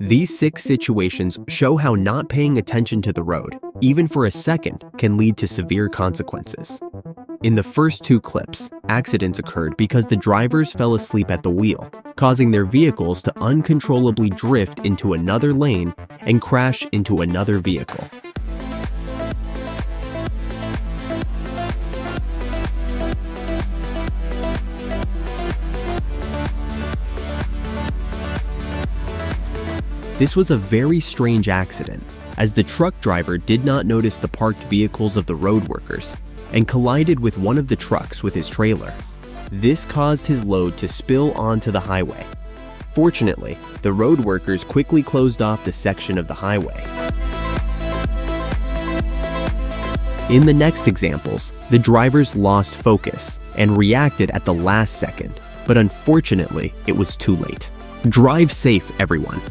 These 6 situations show how not paying attention to the road, even for a second, can lead to severe consequences. In the first 2 clips, accidents occurred because the drivers fell asleep at the wheel, causing their vehicles to uncontrollably drift into another lane and crash into another vehicle. This was a very strange accident, as the truck driver did not notice the parked vehicles of the road workers and collided with one of the trucks with his trailer. This caused his load to spill onto the highway. Fortunately, the road workers quickly closed off the section of the highway. In the next examples, the drivers lost focus and reacted at the last second, but unfortunately, it was too late. Drive safe, everyone.